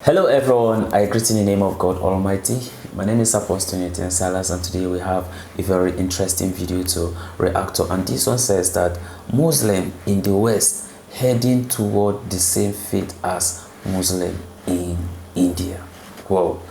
Hello everyone, I greet in the name of God Almighty. My name is Apostle Silas, and today we have a very interesting video to react to. And this one says that Muslim in the West heading toward the same fate as Muslim in India. Well,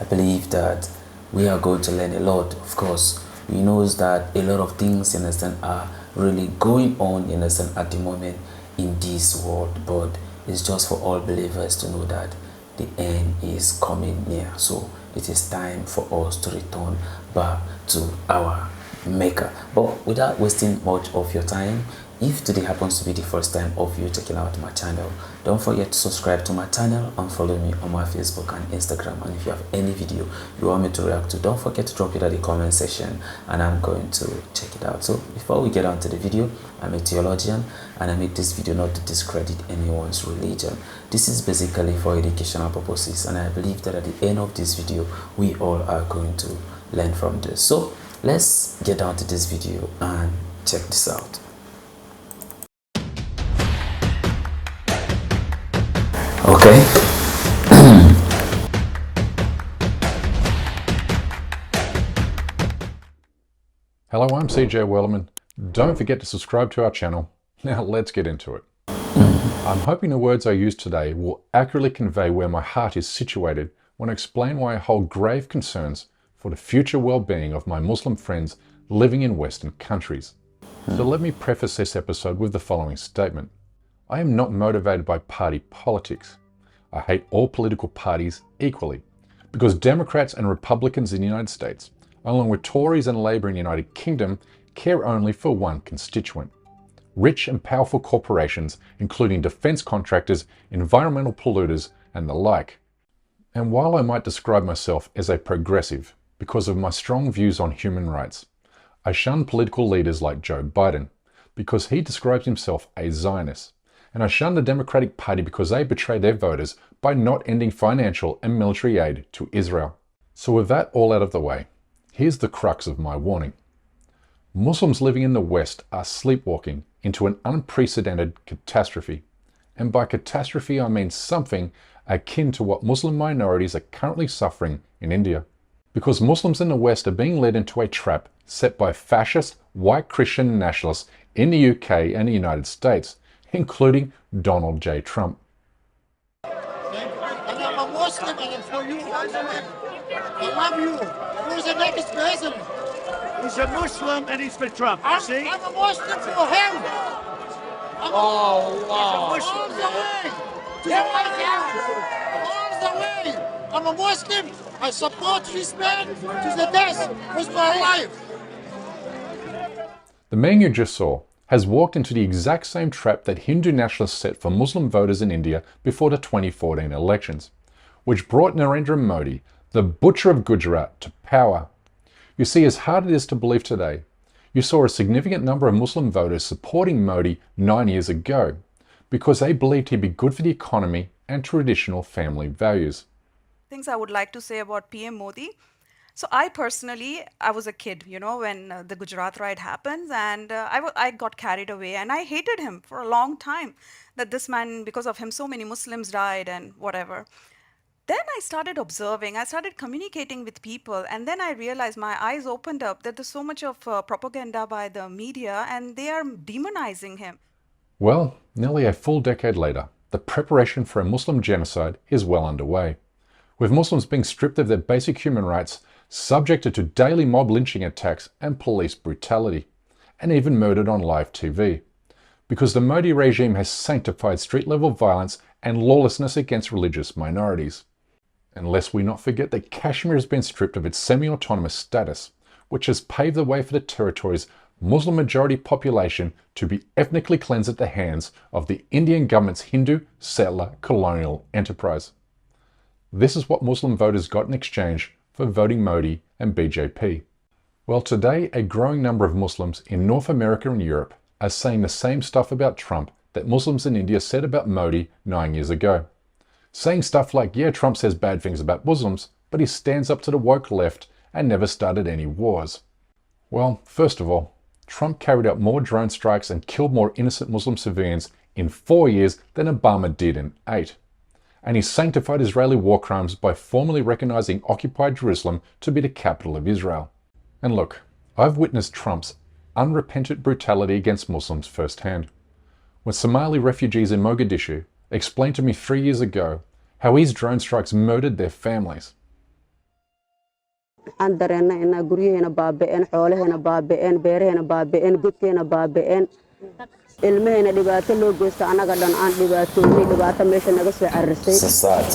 I believe that we are going to learn a lot. Of course, we know that a lot of things, you understand, are really going on, you understand, at the moment in this world, but it's just for all believers to know that the end is coming near. So it is time for us to return back to our maker. But without wasting much of your time, if today happens to be the first time of you checking out my channel, don't forget to subscribe to my channel and follow me on my Facebook and Instagram. And if you have any video you want me to react to, don't forget to drop it at the comment section and I'm going to check it out. So before we get on to the video, I'm a theologian and I make this video not to discredit anyone's religion. This is basically for educational purposes, and I believe that at the end of this video we all are going to learn from this. So let's get down to this video and check this out. Okay. Hello, I'm CJ Wellerman. Don't forget to subscribe to our channel. Now let's get into it. I'm hoping the words I use today will accurately convey where my heart is situated when I explain why I hold grave concerns for the future well-being of my Muslim friends living in Western countries. So let me preface this episode with the following statement. I am not motivated by party politics. I hate all political parties equally, because Democrats and Republicans in the United States, along with Tories and Labour in the United Kingdom, care only for one constituent. Rich and powerful corporations, including defence contractors, environmental polluters, and the like. And while I might describe myself as a progressive because of my strong views on human rights, I shun political leaders like Joe Biden because he describes himself a Zionist. And I shun the Democratic Party because they betray their voters by not ending financial and military aid to Israel. So with that all out of the way, here's the crux of my warning. Muslims living in the West are sleepwalking into an unprecedented catastrophe. And by catastrophe, I mean something akin to what Muslim minorities are currently suffering in India. Because Muslims in the West are being led into a trap set by fascist white Christian nationalists in the UK and the United States, including Donald J. Trump. And I'm a Muslim, and for you, I love you. Who's the next president? He's a Muslim and he's for Trump, you see? I'm a Muslim for him. Oh, wow. All the way. To the White House. All the way. I'm a Muslim. I support this man to the death with my life. The man you just saw has walked into the exact same trap that Hindu nationalists set for Muslim voters in India before the 2014 elections, which brought Narendra Modi, the butcher of Gujarat, to power. You see, as hard as it is to believe today, you saw a significant number of Muslim voters supporting Modi 9 years ago because they believed he'd be good for the economy and traditional family values. Things I would like to say about PM Modi. So I was a kid, when the Gujarat riot happened, and I got carried away and I hated him for a long time, that this man, because of him, so many Muslims died and whatever. Then I started observing, I started communicating with people, and then I realized my eyes opened up that there's so much of propaganda by the media and they are demonizing him. Well, nearly a full decade later, the preparation for a Muslim genocide is well underway, with Muslims being stripped of their basic human rights, subjected to daily mob lynching attacks and police brutality, and even murdered on live TV. Because the Modi regime has sanctified street-level violence and lawlessness against religious minorities. And lest we not forget that Kashmir has been stripped of its semi-autonomous status, which has paved the way for the territory's Muslim-majority population to be ethnically cleansed at the hands of the Indian government's Hindu settler colonial enterprise. This is what Muslim voters got in exchange for voting Modi and BJP. Well, today a growing number of Muslims in North America and Europe are saying the same stuff about Trump that Muslims in India said about Modi 9 years ago. Saying stuff like, yeah, Trump says bad things about Muslims, but he stands up to the woke left and never started any wars. Well, first of all, Trump carried out more drone strikes and killed more innocent Muslim civilians in 4 years than Obama did in 8. and he sanctified Israeli war crimes by formally recognizing occupied Jerusalem to be the capital of Israel. And look, I've witnessed Trump's unrepentant brutality against Muslims firsthand. When Somali refugees in Mogadishu explained to me 3 years ago how his drone strikes murdered their families. aan dareena inaa guryaheena baaba'een, xoolaheena baaba'een, beeraheena baaba'een, godkeena baaba'een, ilmaheena dhibaato loo geysta anaga dhan aan dhibaatoonay, dhibaato meesha naga soo cararsay. This is sad.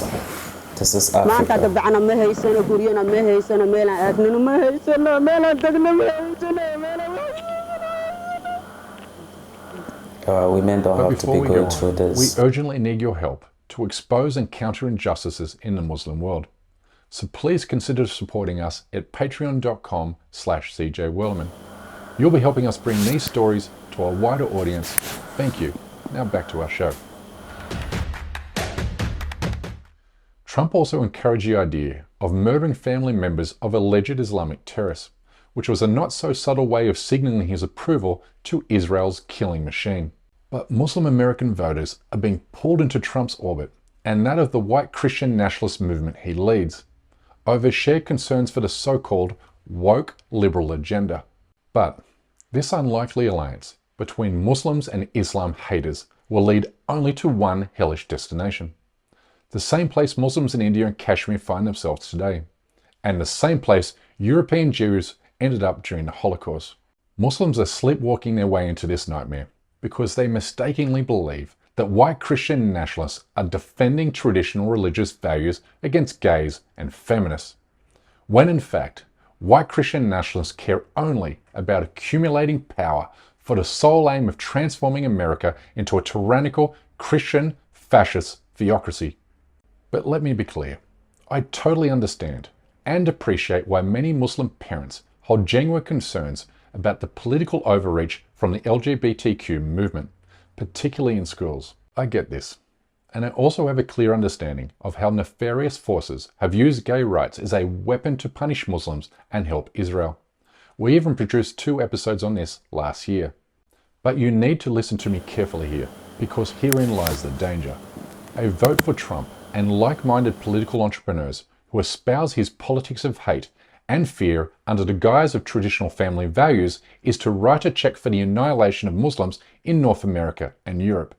This is maanta Africa. dabacna ma haysano, guryana ma haysano, meelaan aagnino ma haysano, meelaan tagno ma haysano, Women don't But have to before be we go going on, through this. we urgently need your help to expose and counter injustices in the Muslim world. So please consider supporting us at patreon.com/CJWellman. You'll be helping us bring these stories to a wider audience. Thank you. Now back to our show. Trump also encouraged the idea of murdering family members of alleged Islamic terrorists, which was a not so subtle way of signaling his approval to Israel's killing machine. But Muslim American voters are being pulled into Trump's orbit and that of the white Christian nationalist movement he leads, over shared concerns for the so-called woke liberal agenda. But this unlikely alliance between Muslims and Islam haters will lead only to one hellish destination. The same place Muslims in India and Kashmir find themselves today, and the same place European Jews ended up during the Holocaust. Muslims are sleepwalking their way into this nightmare because they mistakenly believe that white Christian nationalists are defending traditional religious values against gays and feminists, when in fact, white Christian nationalists care only about accumulating power for the sole aim of transforming America into a tyrannical Christian fascist theocracy. But let me be clear, I totally understand and appreciate why many Muslim parents hold genuine concerns about the political overreach from the LGBTQ movement, particularly in schools. I get this, and I also have a clear understanding of how nefarious forces have used gay rights as a weapon to punish Muslims and help Israel. We even produced 2 episodes on this last year. But you need to listen to me carefully here, because herein lies the danger. A vote for Trump and like-minded political entrepreneurs who espouse his politics of hate and fear under the guise of traditional family values is to write a check for the annihilation of Muslims in North America and Europe.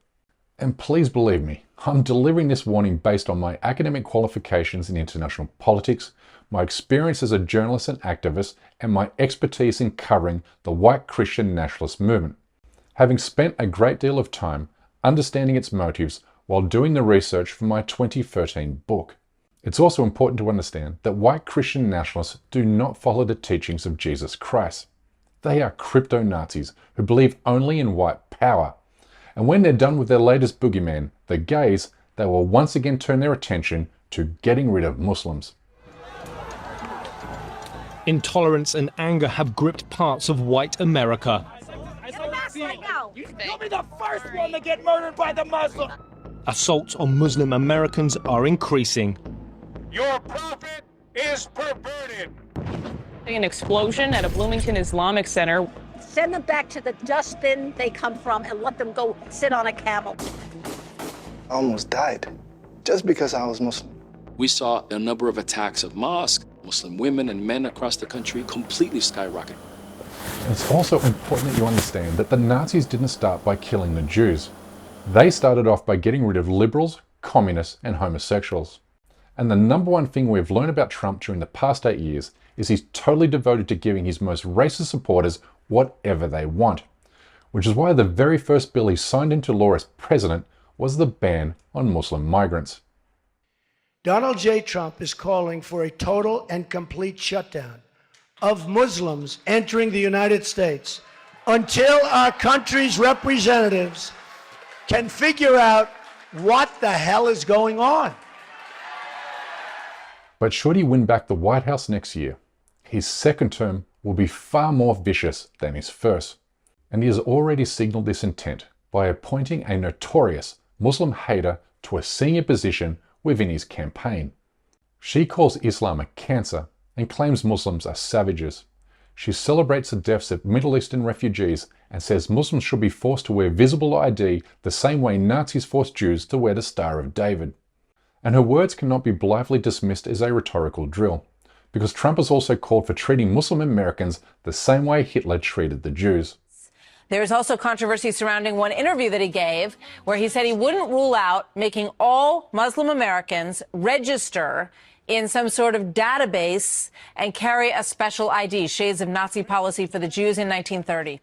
And please believe me, I'm delivering this warning based on my academic qualifications in international politics, my experience as a journalist and activist, and my expertise in covering the white Christian nationalist movement, having spent a great deal of time understanding its motives while doing the research for my 2013 book. It's also important to understand that white Christian nationalists do not follow the teachings of Jesus Christ. They are crypto-Nazis who believe only in white power. And when they're done with their latest boogeyman, the gays, they will once again turn their attention to getting rid of Muslims. Intolerance and anger have gripped parts of white America. You'll be the first one to get murdered by the Muslim. Assaults on Muslim Americans are increasing. Your prophet is perverted. An explosion at a Bloomington Islamic Center. Send them back to the dustbin they come from and let them go sit on a camel. I almost died just because I was Muslim. We saw a number of attacks of mosques, Muslim women and men across the country completely skyrocket. It's also important that you understand that the Nazis didn't start by killing the Jews. They started off by getting rid of liberals, communists, and homosexuals. And the number one thing we've learned about Trump during the past 8 years is he's totally devoted to giving his most racist supporters whatever they want, which is why the very first bill he signed into law as president was the ban on Muslim migrants. Donald J. Trump is calling for a total and complete shutdown of Muslims entering the United States until our country's representatives can figure out what the hell is going on. But should he win back the White House next year, his second term will be far more vicious than his first. And he has already signaled this intent by appointing a notorious Muslim hater to a senior position within his campaign. She calls Islam a cancer and claims Muslims are savages. She celebrates the deaths of Middle Eastern refugees and says Muslims should be forced to wear visible ID the same way Nazis forced Jews to wear the Star of David. And her words cannot be blithely dismissed as a rhetorical drill, because Trump has also called for treating Muslim Americans the same way Hitler treated the Jews. There's also controversy surrounding one interview that he gave where he said he wouldn't rule out making all Muslim Americans register in some sort of database and carry a special ID, shades of Nazi policy for the Jews in 1930.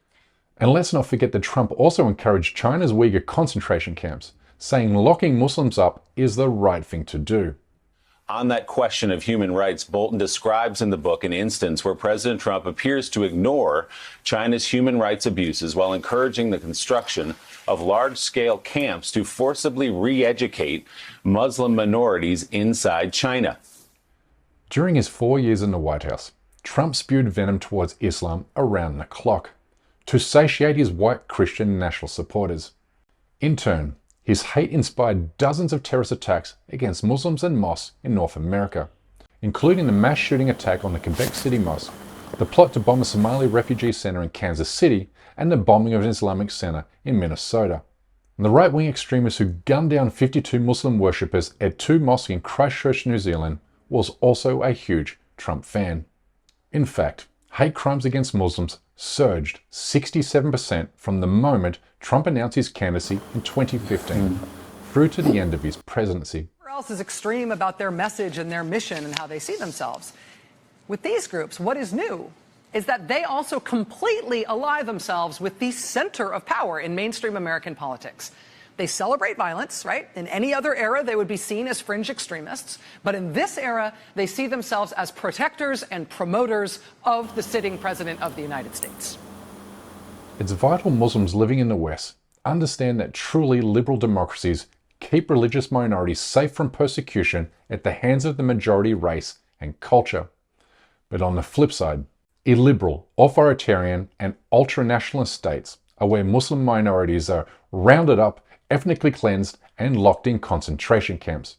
And let's not forget that Trump also encouraged China's Uyghur concentration camps, saying locking Muslims up is the right thing to do. On that question of human rights, Bolton describes in the book an instance where President Trump appears to ignore China's human rights abuses while encouraging the construction of large-scale camps to forcibly re-educate Muslim minorities inside China. During his 4 years in the White House, Trump spewed venom towards Islam around the clock to satiate his white Christian national supporters. In turn, his hate inspired dozens of terrorist attacks against Muslims and mosques in North America, including the mass shooting attack on the Quebec City Mosque, the plot to bomb a Somali refugee center in Kansas City, and the bombing of an Islamic center in Minnesota. And the right-wing extremist who gunned down 52 Muslim worshippers at 2 mosques in Christchurch, New Zealand, was also a huge Trump fan. In fact, hate crimes against Muslims surged 67% from the moment Trump announced his candidacy in 2015 through to the end of his presidency. Who else is extreme about their message and their mission and how they see themselves? With these groups, what is new is that they also completely ally themselves with the center of power in mainstream American politics. They celebrate violence, right? In any other era, they would be seen as fringe extremists. But in this era, they see themselves as protectors and promoters of the sitting president of the United States. It's vital Muslims living in the West understand that truly liberal democracies keep religious minorities safe from persecution at the hands of the majority race and culture. But on the flip side, illiberal, authoritarian, and ultra-nationalist states are where Muslim minorities are rounded up, ethnically cleansed, and locked in concentration camps,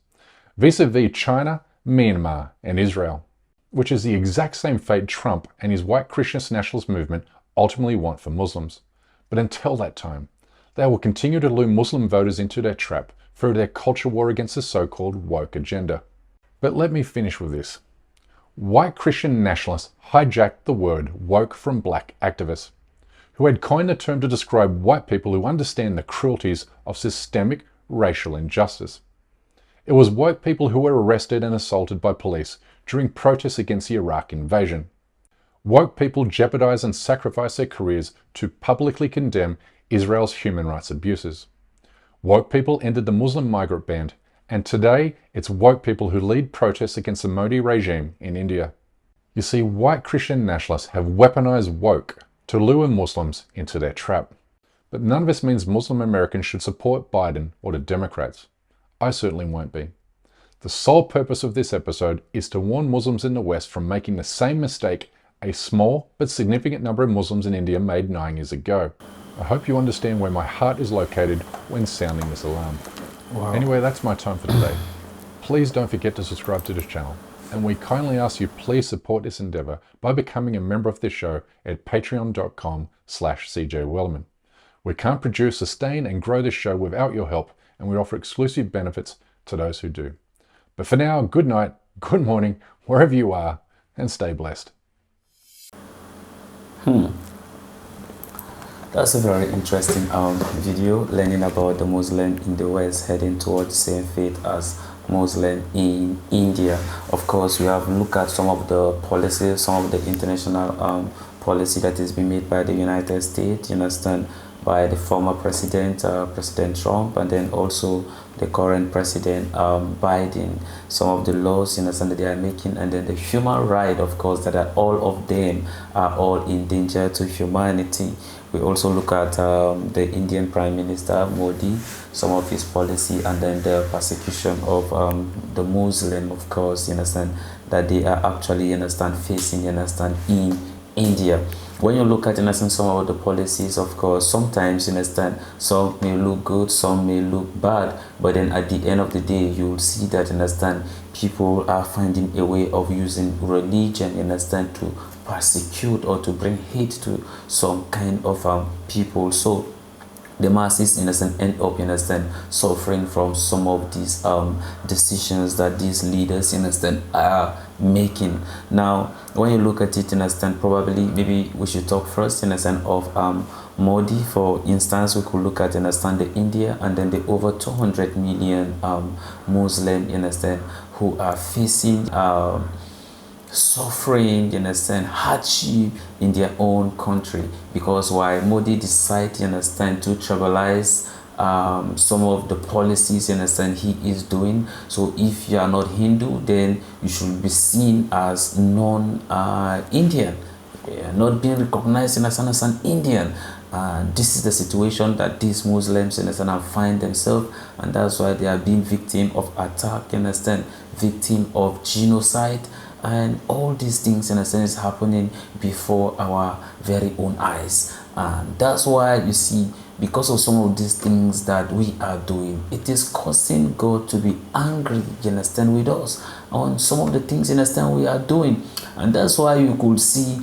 vis-a-vis China, Myanmar, and Israel, which is the exact same fate Trump and his white Christian nationalist movement ultimately want for Muslims. But until that time, they will continue to lure Muslim voters into their trap through their culture war against the so-called woke agenda. But let me finish with this. White Christian nationalists hijacked the word woke from black activists, who had coined the term to describe white people who understand the cruelties of systemic racial injustice. It was woke people who were arrested and assaulted by police during protests against the Iraq invasion. Woke people jeopardized and sacrificed their careers to publicly condemn Israel's human rights abuses. Woke people ended the Muslim migrant ban, and today it's woke people who lead protests against the Modi regime in India. You see, white Christian nationalists have weaponized woke to lure Muslims into their trap. But none of this means Muslim Americans should support Biden or the Democrats. I certainly won't be. The sole purpose of this episode is to warn Muslims in the West from making the same mistake a small but significant number of Muslims in India made 9 years ago. I hope you understand where my heart is located when sounding this alarm. Wow. Anyway, that's my time for today. Please don't forget to subscribe to this channel, and we kindly ask you please support this endeavor by becoming a member of this show at patreon.com/CJWellerman. We can't produce, sustain, and grow this show without your help, and we offer exclusive benefits to those who do. But for now, good night, good morning, wherever you are, and stay blessed. That's a very interesting video, learning about the Muslim in the West heading towards the same fate as Muslim in India. Of course, we have looked at some of the policies, some of the international policy that is being made by the United States, you understand, by the former president, President Trump, and then also the current president, Biden, some of the laws, you understand, that they are making, and then the human right, of course, that are all of them are all in danger to humanity. We also look at the Indian Prime Minister Modi, some of his policy, and then the persecution of the Muslim, of course, you understand, that they are actually, you understand, facing, you understand, in India. When you look at, you understand, some of the policies, of course, sometimes, you understand, some may look good, some may look bad, but then at the end of the day, you will see that, you understand, people are finding a way of using religion, you understand, to persecute or to bring hate to some kind of people. So the masses, you understand, end up, you understand, suffering from some of these decisions that these leaders, you understand, are making. Now when you look at it, you understand, probably maybe we should talk first, you understand, of Modi. For instance, we could look at, you understand, the India, and then the over 200 million Muslim, you understand, who are facing suffering, you understand, hardship in their own country, because why Modi decided, you understand, to tribalize some of the policies, you understand, he is doing. So if you are not Hindu, then you should be seen as non-Indian, not being recognized, you understand, as an Indian. This is the situation that these Muslims, you understand, find themselves, and that's why they are being victim of attack, you understand, victim of genocide, and all these things, in a sense, is happening before our very own eyes. And that's why you see, because of some of these things that we are doing, it is causing God to be angry, you understand, with us on some of the things, you understand, we are doing. And that's why you could see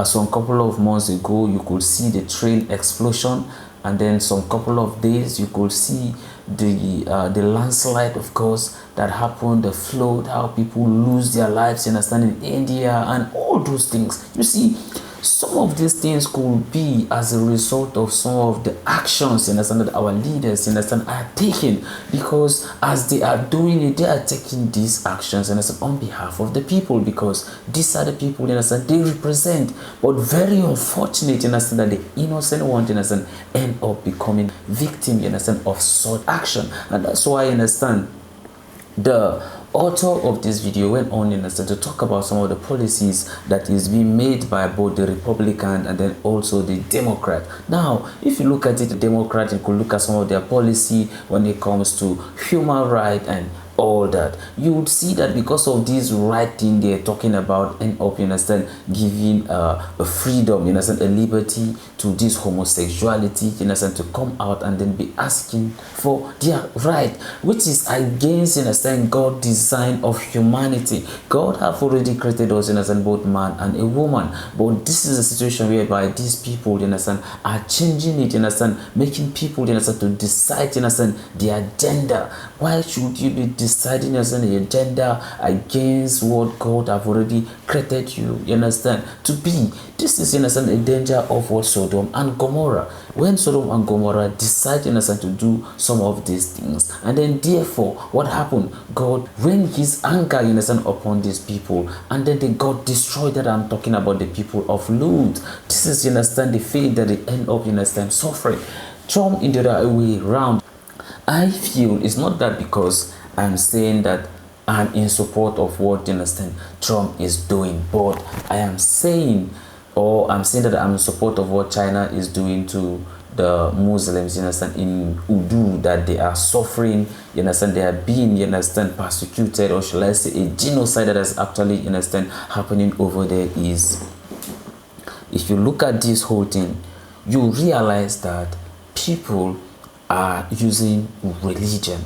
some couple of months ago, you could see the train explosion, and then some couple of days you could see the landslide, of course, that happened, the flood, how people lose their lives, you understand, in India, and all those things. You see, some of these things could be as a result of some of the actions, you understand, that our leaders, you understand, are taking, because as they are doing it, they are taking these actions, you understand, on behalf of the people, because these are the people, you understand, they represent. But very unfortunate, you understand, that the innocent ones, you understand, end up becoming victim, you understand, of such action. And that's why, you understand, the author of this video went on, you understand, to talk about some of the policies that is being made by both the Republican and then also the Democrat. Now, if you look at it, the Democrat, you could look at some of their policy when it comes to human rights and all that. You would see that because of this right thing they're talking about, end up, you understand, giving a freedom, you understand, a liberty to this homosexuality, you understand, to come out and then be asking for their right, which is against, you understand, God's design of humanity. God have already created us, you understand, both man and a woman, but this is a situation whereby these people, you understand, are changing it, you understand, making people, you understand, to decide, you understand, their gender. Why should you be deciding, you understand, your gender against what God have already created you, you understand, to be? This is, you understand, a danger of what Sodom and Gomorrah. When Sodom and Gomorrah decide, you understand, to do some of these things, and then therefore what happened? God rained his anger, you understand, upon these people, and then they got destroyed. That I'm talking about the people of Lut. This is, you understand, the fate that they end up, you understand, suffering. Trump in the other way round, I feel it's not that because I'm saying that I'm in support of what, you understand, Trump is doing, but I am saying, or I'm saying that I'm in support of what China is doing to the Muslims, you understand, in Urdu, that they are suffering, you understand, they are being, you understand, persecuted, or shall I say a genocide that is actually, you understand, happening over there. Is, if you look at this whole thing, you realize that people are using religion,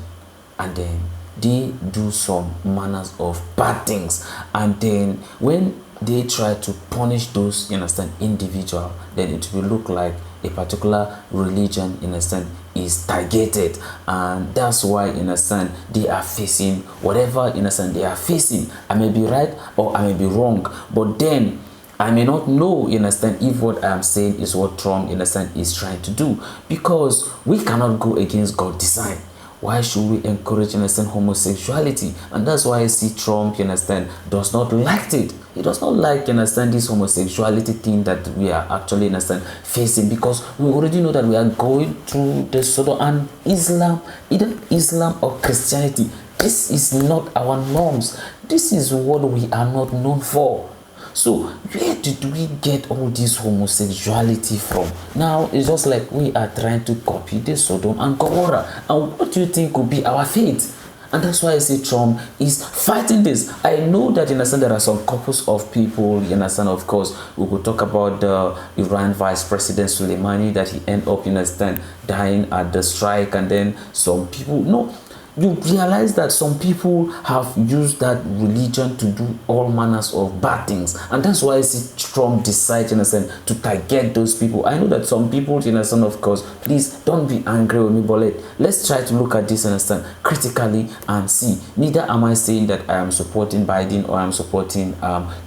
and then they do some manners of bad things, and then when they try to punish those, you understand, individual, then it will look like a particular religion, you understand, is targeted, and that's why, you understand, they are facing whatever, you understand, they are facing. I may be right or I may be wrong, but then I may not know, you understand, if what I'm saying is what Trump, you understand, is trying to do, because we cannot go against God's design. Why should we encourage, you understand, homosexuality? And that's why I see Trump, you understand, does not like it. He does not like, you understand, this homosexuality thing that we are actually, you understand, facing, because we already know that we are going through the Sodom and Islam, either Islam or Christianity. This is not our norms. This is what we are not known for. So where did we get all this homosexuality from? Now it's just like we are trying to copy the Sodom and Gomorrah. And what do you think could be our fate? And that's why I say Trump is fighting this. I know that, you understand, there are some couples of people, you understand, of course, we could talk about the Iran Vice President Soleimani, that he ended up, you understand, dying at the strike, and then some people, no, you realize that some people have used that religion to do all manners of bad things, and that's why I see Trump decide, in a sense, to target those people. I know that some people, in a sense, of course, please don't be angry with me, but let's try to look at this, understand, critically and see. Neither am I saying that I am supporting Biden or I am supporting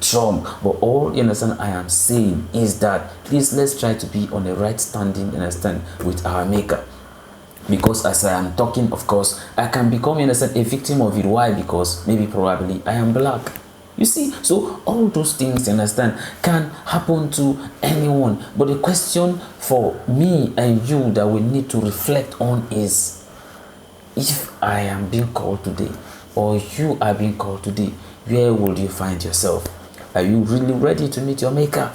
Trump, but all, in a sense, I am saying is that please let's try to be on the right standing, understand, with our Maker. Because as I am talking, of course, I can become, in a sense, a victim of it. Why? Because maybe probably I am black. You see, so all those things, you understand, can happen to anyone. But the question for me and you that we need to reflect on is, if I am being called today, or you are being called today, where will you find yourself? Are you really ready to meet your Maker?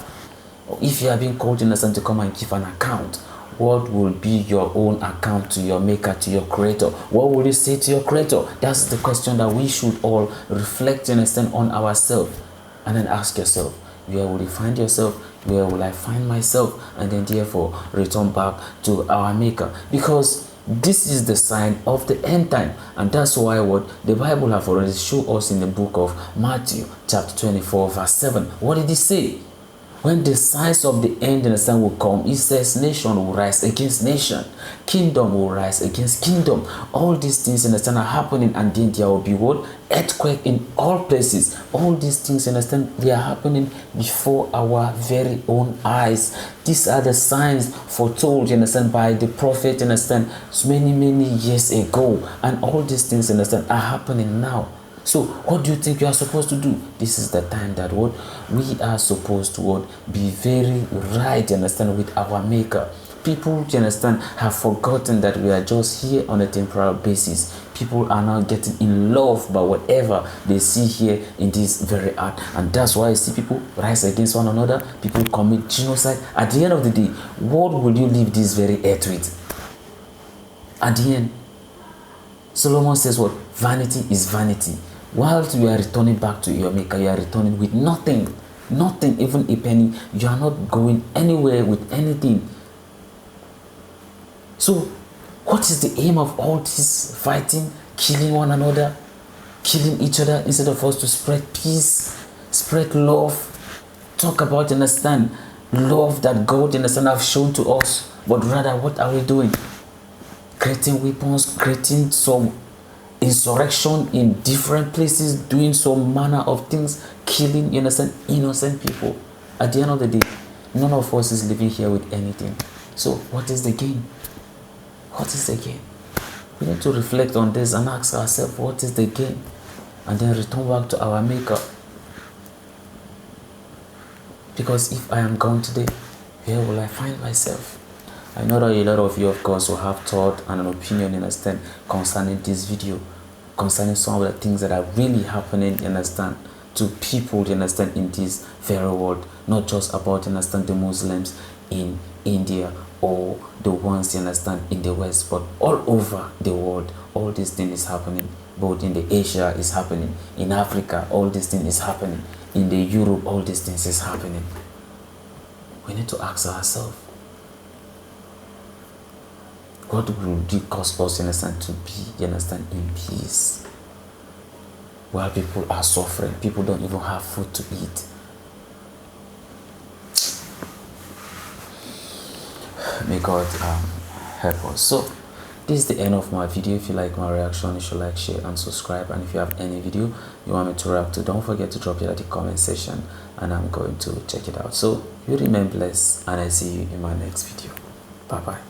Or if you are being called, in a sense, to come and give an account, what will be your own account to your Maker, to your Creator? What will you say to your Creator? That's the question that we should all reflect, and understand, on ourselves, and then ask yourself, where will you find yourself? Where will I find myself? And then therefore return back to our Maker, because this is the sign of the end time. And that's why what the Bible have already shown us in the book of Matthew chapter 24 verse 7. What did he say? When the signs of the end, in the sun will come, it says nation will rise against nation, kingdom will rise against kingdom. All these things, in the sun, are happening, and then there will be what? Earthquake in all places. All these things, in the sun, they are happening before our very own eyes. These are the signs foretold, you understand, by the prophet, you understand, many years ago. And all these things, you understand, are happening now. So what do you think you are supposed to do? This is the time that what we are supposed to what be very right, you understand, with our Maker. People, you understand, have forgotten that we are just here on a temporal basis. People are now getting in love by whatever they see here in this very art, and that's why I see people rise against one another. People commit genocide. At the end of the day, what will you leave this very earth with? At the end, Solomon says what? Vanity is vanity. Whilst you are returning back to your Maker, you are returning with nothing, even a penny. You are not going anywhere with anything. So what is the aim of all this fighting, killing one another, killing each other, instead of us to spread peace, spread love, talk about, understand, love that God, understand, have shown to us? But rather, what are we doing? Creating weapons, creating some insurrection in different places, doing some manner of things, killing, you understand, innocent people. At the end of the day, none of us is living here with anything. So what is the gain? What is the gain? We need to reflect on this and ask ourselves, what is the gain? And then return back to our Maker. Because if I am gone today, where will I find myself? I know that a lot of you, of course, will have thought and an opinion, understand, concerning this video, concerning some of the things that are really happening, understand, to people, understand, in this very world. Not just about, understand, the Muslims in India or the ones, understand, in the West, but all over the world. All these things is happening. Both in the Asia is happening, in Africa, all these things is happening, in the Europe, all these things is happening. We need to ask ourselves, what will it cause us, understand, to be, understand, in peace? While people are suffering, people don't even have food to eat. May God help us. So this is the end of my video. If you like my reaction, you should like, share and subscribe. And if you have any video you want me to react to, don't forget to drop it at the comment section and I'm going to check it out. So you remain blessed, and I see you in my next video. Bye bye.